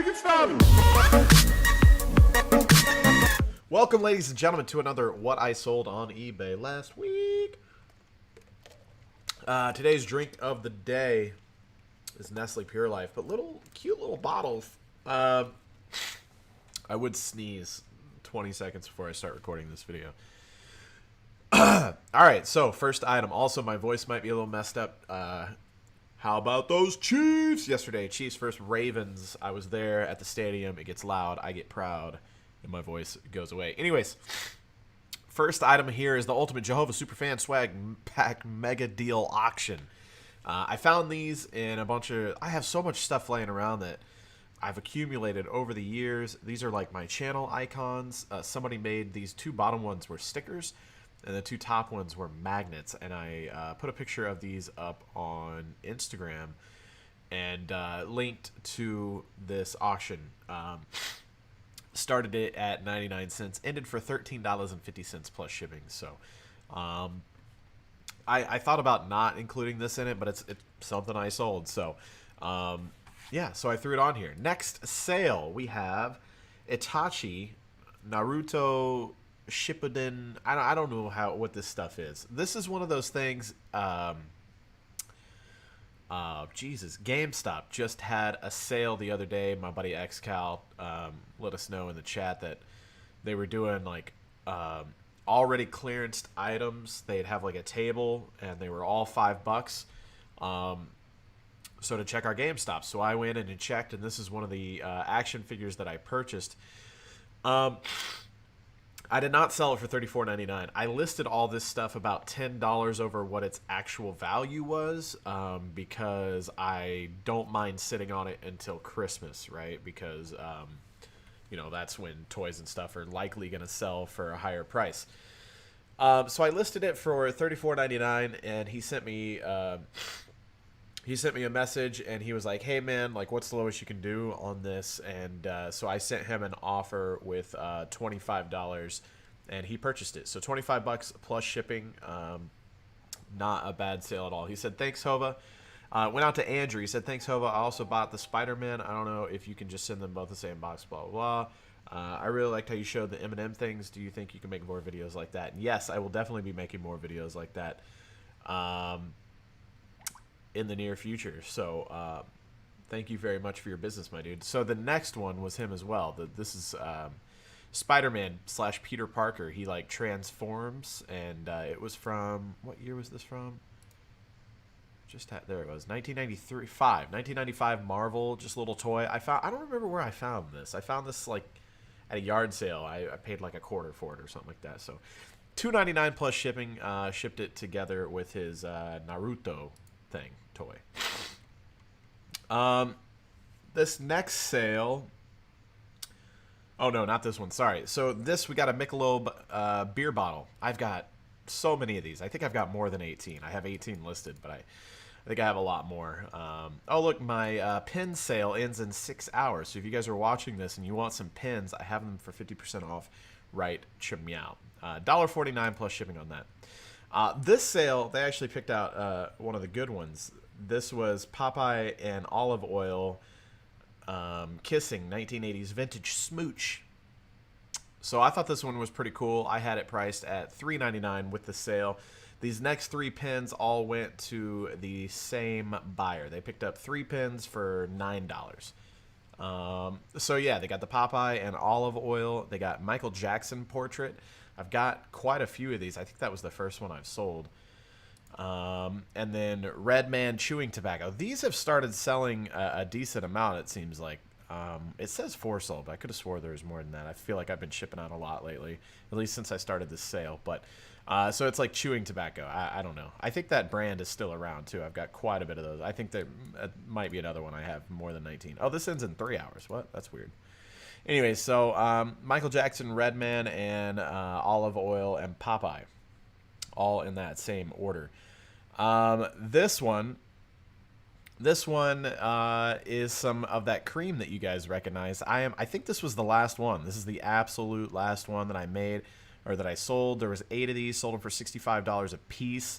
Make it stop! Welcome, ladies and gentlemen, to another What I Sold on eBay last week. Today's drink of the day is Nestle Pure Life, but cute little bottles. I would sneeze 20 seconds before I start recording this video. Alright, so first item. Also, my voice might be a little messed up. How about those Chiefs? Yesterday, Chiefs versus Ravens. I was there at the stadium. It gets loud. I get proud. And my voice goes away. Anyways, first item here is the Ultimate Jehovah Superfan Swag Pack Mega Deal Auction. I found these in a bunch of... I have so much stuff laying around that I've accumulated over the years. These are like my channel icons. Somebody made these two bottom ones were stickers, and the two top ones were magnets. And I put a picture of these up on Instagram and linked to this auction. Started it at 99 cents, ended for $13.50 plus shipping. So I thought about not including this in it, but it's something I sold. So yeah, so I threw it on here. Next sale, we have Itachi Naruto Shippuden. I don't know what this stuff is. This is one of those things. Jesus, GameStop just had a sale the other day. My buddy XCal let us know in the chat that they were doing like already clearanced items. They'd have like a table, and they were all $5. So to check our GameStop, so I went in and checked, and this is one of the action figures that I purchased. I did not sell it for $34.99. I listed all this stuff about $10 over what its actual value was, because I don't mind sitting on it until Christmas, right? Because, you know, that's when toys and stuff are likely going to sell for a higher price. So I listed it for $34.99, and he sent me a message, and he was like, hey man, like, what's the lowest you can do on this? And so I sent him an offer with $25, and he purchased it. So $25 plus shipping. Not a bad sale at all. He said, thanks, Hova. Went out to Andrew. He said, thanks, Hova. I also bought the Spider-Man. I don't know if you can just send them both the same box, blah, blah, blah. I really liked how you showed the M&M things. Do you think you can make more videos like that? And yes, I will definitely be making more videos like that in the near future. So thank you very much for your business, my dude. So the next one was him as well. This is Spider-Man / Peter Parker. He like transforms, and it was from, what year was this from? There it was, 1995 Marvel, just a little toy. I don't remember where I found this. I found this like at a yard sale. I paid like a quarter for it or something like that. So $2.99 plus shipping. Shipped it together with his Naruto thing toy. This next sale, oh no, not this one, sorry. So this, we got a Michelob beer bottle. I've got so many of these. I think I've got more than 18. I have 18 listed, but I think I have a lot more. Oh look, my pin sale ends in 6 hours. So if you guys are watching this and you want some pins, I have them for 50% off right Chimmeow. $1.49 plus shipping on that. This sale, they actually picked out one of the good ones. This was Popeye and Olive Oil Kissing 1980s Vintage Smooch. So I thought this one was pretty cool. I had it priced at $3.99 with the sale. These next three pins all went to the same buyer. They picked up 3 pins for $9. So yeah, they got the Popeye and Olive Oil. They got Michael Jackson portrait. I've got quite a few of these. I think that was the first one I've sold. And then Red Man chewing tobacco. These have started selling a decent amount, it seems like. It says 4 sold, but I could have swore there was more than that. I feel like I've been shipping out a lot lately, at least since I started this sale. But so it's like chewing tobacco. I don't know. I think that brand is still around, too. I've got quite a bit of those. I think there might be another one I have more than 19. Oh, this ends in 3 hours. What? That's weird. Anyway, so Michael Jackson, Redman, and Olive Oil, and Popeye, all in that same order. This one is some of that cream that you guys recognize. I think this was the last one. This is the absolute last one that I made, or that I sold. There was 8 of these, sold them for $65 a piece.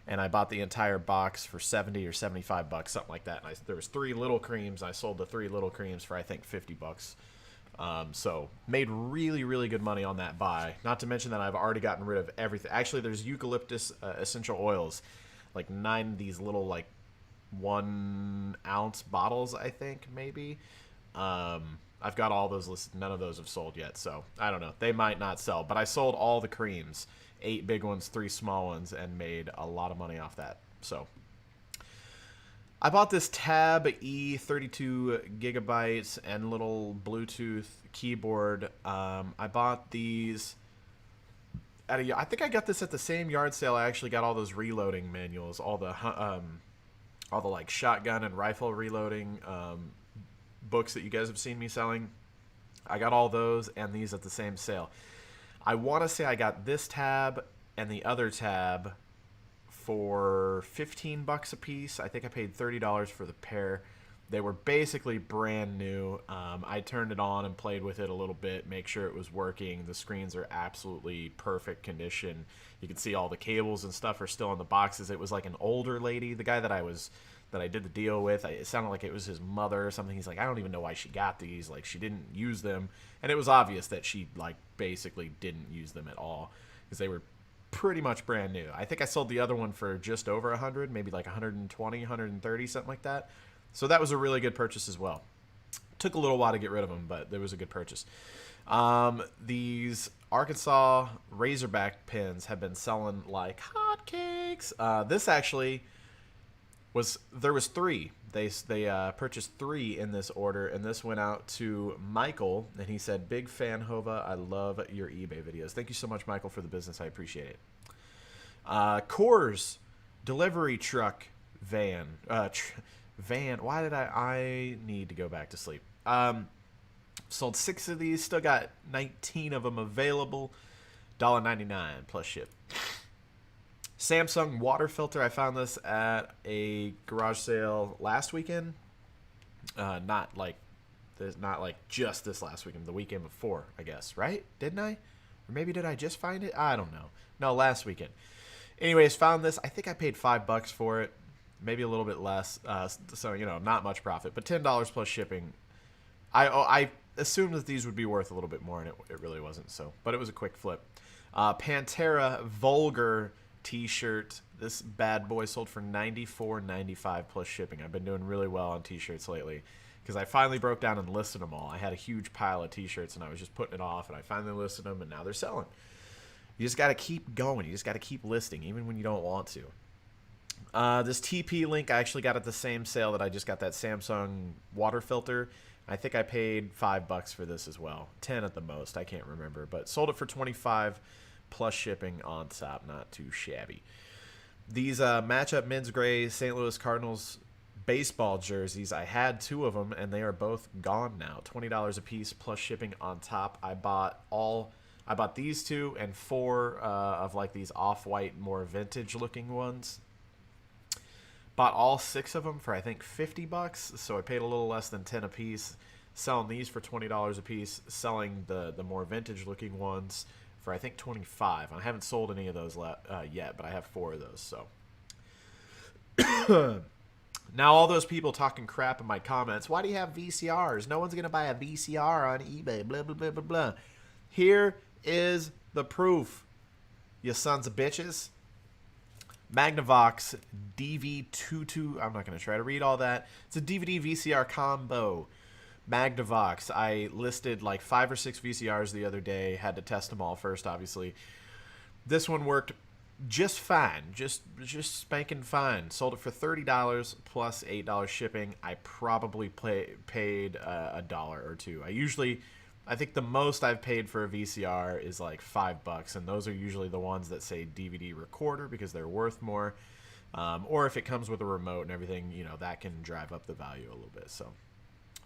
and I bought the entire box for 70 or 75 bucks, something like that. And there was 3 little creams. I sold the 3 little creams for I think 50 bucks. So made really, really good money on that buy. Not to mention that I've already gotten rid of everything. Actually, there's eucalyptus essential oils, like 9 of these little like 1-ounce bottles, I think maybe. I've got all those listed. None of those have sold yet, so I don't know. They might not sell, but I sold all the creams, 8 big ones, 3 small ones, and made a lot of money off that. So I bought this Tab E 32 gigabytes and little Bluetooth keyboard. I bought these at I think I got this at the same yard sale. I actually got all those reloading manuals, all the like shotgun and rifle reloading books that you guys have seen me selling. I got all those and these at the same sale. I want to say I got this tab and the other tab for 15 bucks a piece. I think I paid $30 for the pair. They were basically brand new. I turned it on and played with it a little bit, make sure it was working. The screens are absolutely perfect condition. You can see all the cables and stuff are still in the boxes. It was like an older lady, the guy that I did the deal with. It sounded like it was his mother or something. He's like, I don't even know why she got these. Like, she didn't use them. And it was obvious that she, like, basically didn't use them at all because they were pretty much brand new. I think I sold the other one for just over 100, maybe like 120, 130, something like that. So that was a really good purchase as well. Took a little while to get rid of them, but it was a good purchase. These Arkansas Razorback pins have been selling like hotcakes. This actually there was 3. They purchased 3 in this order, and this went out to Michael, and he said, "Big fan, Hova. I love your eBay videos." Thank you so much, Michael, for the business. I appreciate it. Coors delivery truck van. Van. Why did I need to go back to sleep? Sold 6 of these. Still got 19 of them available. $1.99 plus ship. Samsung water filter. I found this at a garage sale last weekend. Not like just this last weekend. The weekend before, I guess. Right? Didn't I? Or maybe did I just find it? I don't know. No, last weekend. Anyways, found this. I think I paid $5 for it. Maybe a little bit less. So, not much profit. But $10 plus shipping. I assumed that these would be worth a little bit more, and it really wasn't. So, but it was a quick flip. Pantera Vulgar t-shirt. This bad boy sold for $94.95 plus shipping. I've been doing really well on t-shirts lately because I finally broke down and listed them all. I had a huge pile of t-shirts and I was just putting it off, and I finally listed them, and now they're selling. You just got to keep going. You just got to keep listing even when you don't want to. This TP Link I actually got at the same sale that I just got that Samsung water filter. I think I paid $5 for this as well. 10 at the most. I can't remember, but sold it for 25 plus shipping on top. Not too shabby. These matchup men's gray St. Louis Cardinals baseball jerseys, I had 2 of them, and they are both gone now. $20 a piece plus shipping on top. I bought these 2 and 4 of like these off-white, more vintage-looking ones. Bought all 6 of them for I think $50, so I paid a little less than 10 a piece. Selling these for $20 a piece. Selling the more vintage-looking ones for I think $25. I haven't sold any of those yet, but I have 4 of those. So now all those people talking crap in my comments. Why do you have VCRs? No one's gonna buy a VCR on eBay. Blah blah blah blah blah. Here is the proof, you sons of bitches. Magnavox DV22. I'm not going to try to read all that. It's a DVD VCR combo. Magnavox. I listed like 5 or 6 VCRs the other day. Had to test them all first, obviously. This one worked just fine. Just spanking fine. Sold it for $30 plus $8 shipping. I probably paid $1 or $2. I think the most I've paid for a VCR is like $5, and those are usually the ones that say DVD recorder because they're worth more. Or if it comes with a remote and everything, that can drive up the value a little bit. So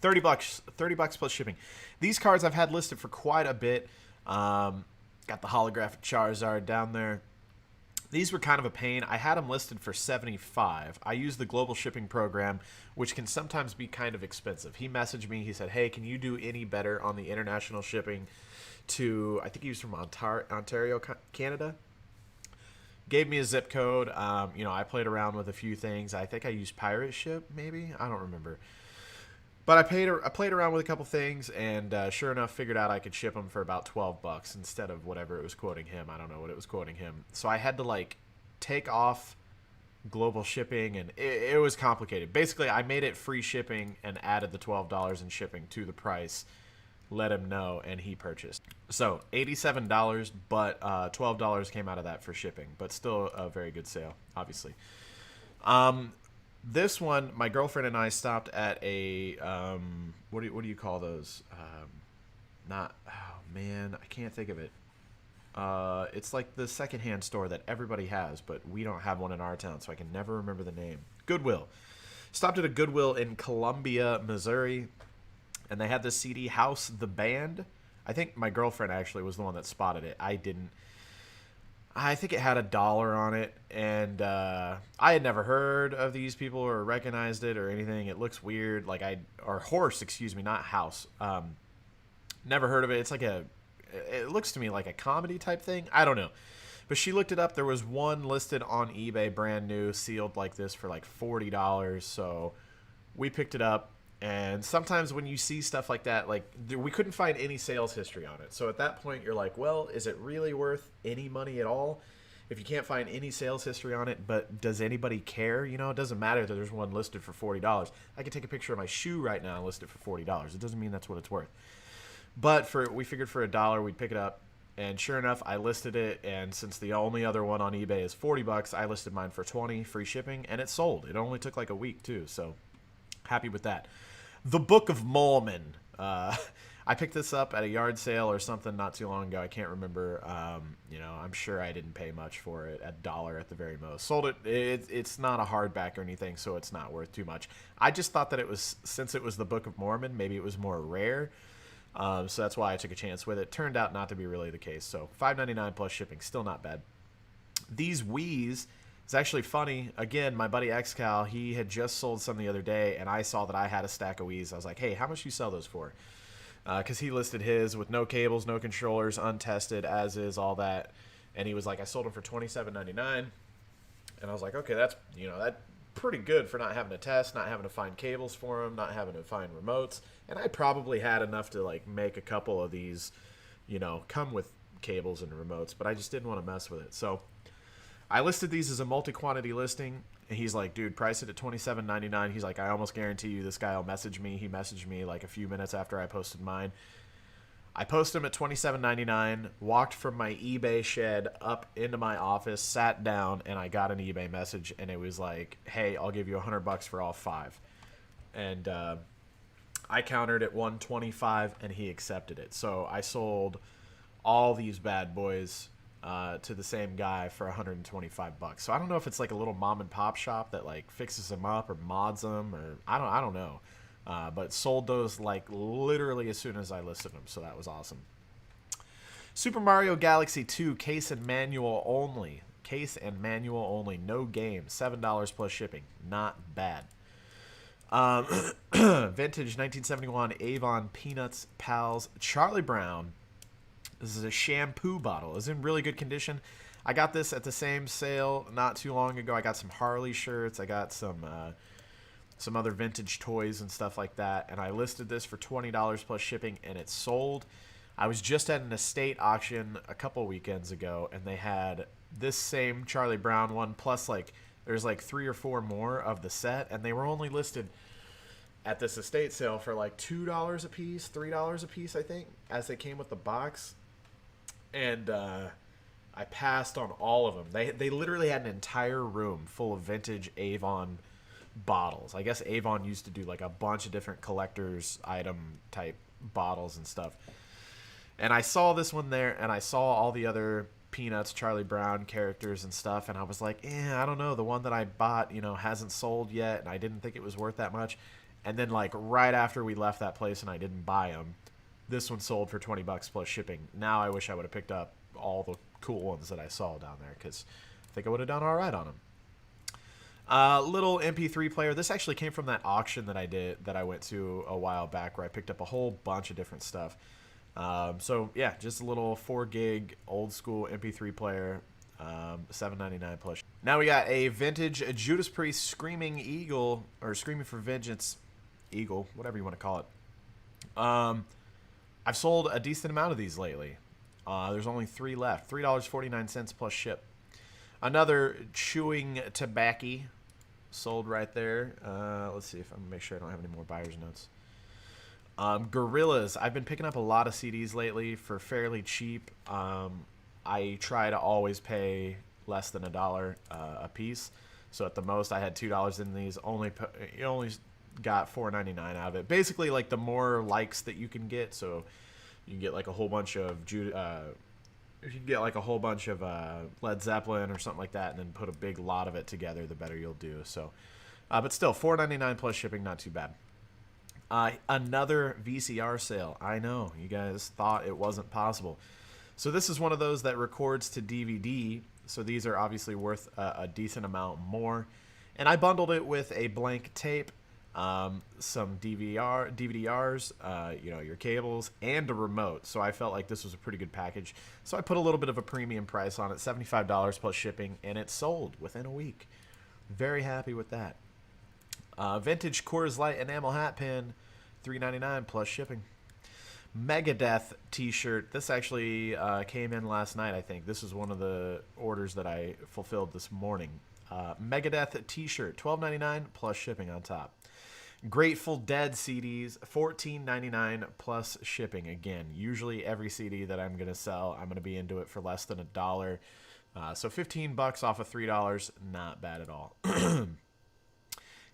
$30 plus shipping. These cards I've had listed for quite a bit. Got the holographic Charizard down there. These were kind of a pain. I had them listed for $75. I use the global shipping program, which can sometimes be kind of expensive. He messaged me. He said, hey, can you do any better on the international shipping to, I think he was from Ontario, Canada. Gave me a zip code. You know, I played around with a few things. I think I used Pirate Ship, maybe. I don't remember. But I played around with a couple things, and sure enough, figured out I could ship them for about $12 instead of whatever it was quoting him. I don't know what it was quoting him. So I had to like take off global shipping, and it was complicated. Basically, I made it free shipping and added the $12 in shipping to the price. Let him know, and he purchased. So $87, but $12 came out of that for shipping, but still a very good sale, obviously. This one, my girlfriend and I stopped at a what do you call those? Not oh man, I can't think of it. It's like the secondhand store that everybody has, but we don't have one in our town, so I can never remember the name. Goodwill. Stopped at a Goodwill in Columbia, Missouri, and they had this CD, House the Band. I think my girlfriend actually was the one that spotted it. I didn't. I think it had $1 on it, and I had never heard of these people or recognized it or anything. It looks weird, like or horse, excuse me, not house. Never heard of it. It's like it looks to me like a comedy type thing. I don't know, but she looked it up. There was one listed on eBay, brand new, sealed like this for like $40. So we picked it up. And sometimes when you see stuff like that, like we couldn't find any sales history on it. So at that point, you're like, well, is it really worth any money at all? If you can't find any sales history on it, but does anybody care? You know, it doesn't matter that there's one listed for $40. I could take a picture of my shoe right now and list it for $40. It doesn't mean that's what it's worth. But we figured for $1, we'd pick it up. And sure enough, I listed it. And since the only other one on eBay is $40, I listed mine for $20, free shipping, and it sold. It only took like a week too. So happy with that. The Book of Mormon. I picked this up at a yard sale or something not too long ago. I can't remember. You know, I'm sure I didn't pay much for it. $1 at the very most. Sold it. It's not a hardback or anything, so it's not worth too much. I just thought that since it was the Book of Mormon, maybe it was more rare. So that's why I took a chance with it. Turned out not to be really the case. So $5.99 plus shipping. Still not bad. These Wii's. It's actually funny. Again, my buddy XCal, he had just sold some the other day, and I saw that I had a stack of Wii's. I was like, hey, how much do you sell those for? Because he listed his with no cables, no controllers, untested, as is, all that. And he was like, I sold them for $27.99. And I was like, okay, that's pretty good for not having to test, not having to find cables for them, not having to find remotes. And I probably had enough to like make a couple of these, you know, come with cables and remotes, but I just didn't want to mess with it. So I listed these as a multi-quantity listing, and he's like, dude, price it at $27.99. He's like, I almost guarantee you this guy will message me. He messaged me like a few minutes after I posted mine. I posted him at $27.99, walked from my eBay shed up into my office, sat down, and I got an eBay message, and it was like, hey, I'll give you $100 for all 5. And I countered at $125, and he accepted it. So I sold all these bad boys to the same guy for $125. So I don't know if it's like a little mom and pop shop that like fixes them up or mods them, or I don't know. But sold those like literally as soon as I listed them, so that was awesome. Super Mario Galaxy 2 case and manual only. Case and manual only, no game. $7 plus shipping. Not bad. Vintage 1971 Avon Peanuts Pals Charlie Brown. This is a shampoo bottle. It's in really good condition. I got this at the same sale not too long ago. I got some Harley shirts. I got some other vintage toys and stuff like that. And I listed this for $20 plus shipping, and it sold. I was just at an estate auction a couple weekends ago, and they had this same Charlie Brown one, plus like there's like 3 or 4 more of the set, and they were only listed at this estate sale for like $2 a piece, $3 a piece, I think, as they came with the box. And I passed on all of them. They literally had an entire room full of vintage Avon bottles. I guess Avon used to do like a bunch of different collector's item type bottles and stuff. And I saw this one there, and I saw all the other Peanuts, Charlie Brown characters and stuff, and I was like, I don't know. The one that I bought, hasn't sold yet, and I didn't think it was worth that much. And then like right after we left that place and I didn't buy them, this one sold for $20 plus shipping. Now I wish I would have picked up all the cool ones that I saw down there, because I think I would have done all right on them. Little MP3 player. This actually came from that auction that I went to a while back, where I picked up a whole bunch of different stuff. So yeah, just a little 4 gig old school MP3 player. $7.99 plus. Now we got a vintage Judas Priest Screaming Eagle, or Screaming for Vengeance Eagle, whatever you want to call it. I've sold a decent amount of these lately. There's only 3 left. $3.49 plus ship. Another chewing tobacco sold right there. Let's see if I'm gonna make sure I don't have any more buyer's notes. Gorillas. I've been picking up a lot of CDs lately for fairly cheap. I try to always pay less than $1 a piece. So at the most, I had $2 in these. You only got $4.99 out of it. Basically, like the more likes that you can get, so you can get like a whole bunch of if you get like a whole bunch of Led Zeppelin or something like that, and then put a big lot of it together, the better you'll do. So, but still, $4.99 plus shipping, not too bad. Another VCR sale. I know you guys thought it wasn't possible. So this is one of those that records to DVD. So these are obviously worth a decent amount more. And I bundled it with a blank tape, some DVDRs, your cables, and a remote. So I felt like this was a pretty good package. So I put a little bit of a premium price on it, $75 plus shipping, and it sold within a week. Very happy with that. Vintage Coors Light enamel hat pin, $3.99 plus shipping. Megadeth t-shirt. This actually came in last night, I think. This is one of the orders that I fulfilled this morning. Megadeth t-shirt, $12.99 plus shipping on top. Grateful Dead CDs, $14.99 plus shipping. Again, usually every CD that I'm going to sell, I'm going to be into it for less than $1. So $15 off of $3, not bad at all.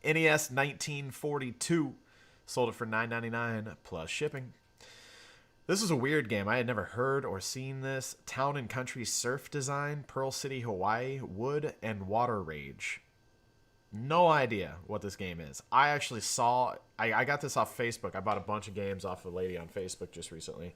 NES 1942, sold it for $9.99 plus shipping. This is a weird game. I had never heard or seen this. Town and Country Surf Design, Pearl City, Hawaii, Wood, and Water Rage. No idea what this game is. I actually saw... I got this off Facebook. I bought a bunch of games off a lady on Facebook just recently.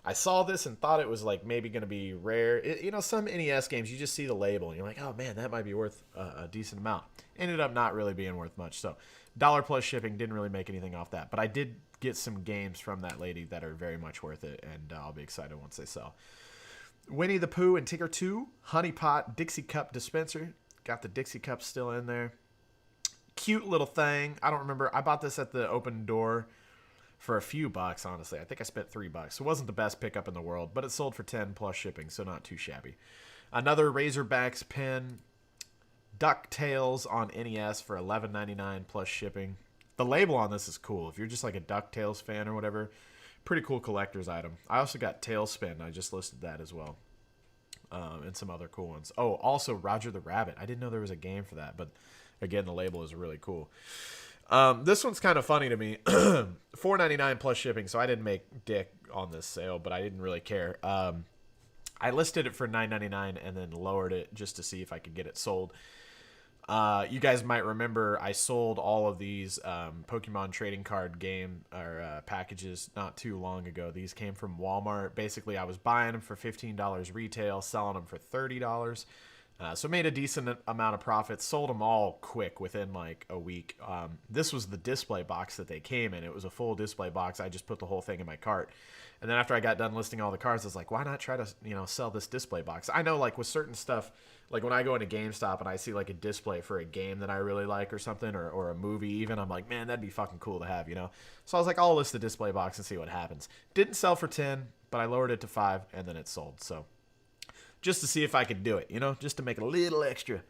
I saw this and thought it was like maybe going to be rare. Some NES games, you just see the label and you're like, oh man, that might be worth a decent amount. Ended up not really being worth much. So $1 plus shipping, didn't really make anything off that. But I did get some games from that lady that are very much worth it, and I'll be excited once they sell. Winnie the Pooh and Tinker 2, Honey Pot Dixie Cup Dispenser. Got the Dixie Cup still in there. Cute little thing. I don't remember. I bought this at the open door for a few bucks, honestly. I think I spent $3. It wasn't the best pickup in the world, but it sold for $10 plus shipping, so not too shabby. Another Razorbacks pen. DuckTales on NES for $11.99 plus shipping. The label on this is cool. If you're just like a DuckTales fan or whatever, pretty cool collector's item. I also got Tailspin. I just listed that as well. And some other cool ones. Oh, also Roger the Rabbit. I didn't know there was a game for that, but again, the label is really cool. This one's kind of funny to me. $4.99 plus shipping, so I didn't make dick on this sale, but I didn't really care. I listed it for $9.99 and then lowered it just to see if I could get it sold. You guys might remember I sold all of these Pokemon trading card game or packages not too long ago. These came from Walmart. Basically, I was buying them for $15 retail, selling them for $30. So made a decent amount of profit. Sold them all quick within like a week. This was the display box that they came in. It was a full display box. I just put the whole thing in my cart. And then after I got done listing all the cards, I was like, why not try to, sell this display box? I know like with certain stuff, like when I go into GameStop and I see like a display for a game that I really like or something, or a movie even, I'm like, man, that'd be fucking cool to have, So I was like, I'll list the display box and see what happens. Didn't sell for 10, but I lowered it to 5 and then it sold. So just to see if I could do it, just to make a little extra.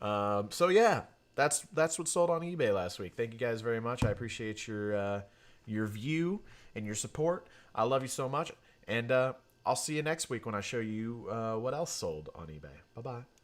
So yeah, that's what sold on eBay last week. Thank you guys very much. I appreciate your view and your support. I love you so much. And I'll see you next week when I show you what else sold on eBay. Bye-bye.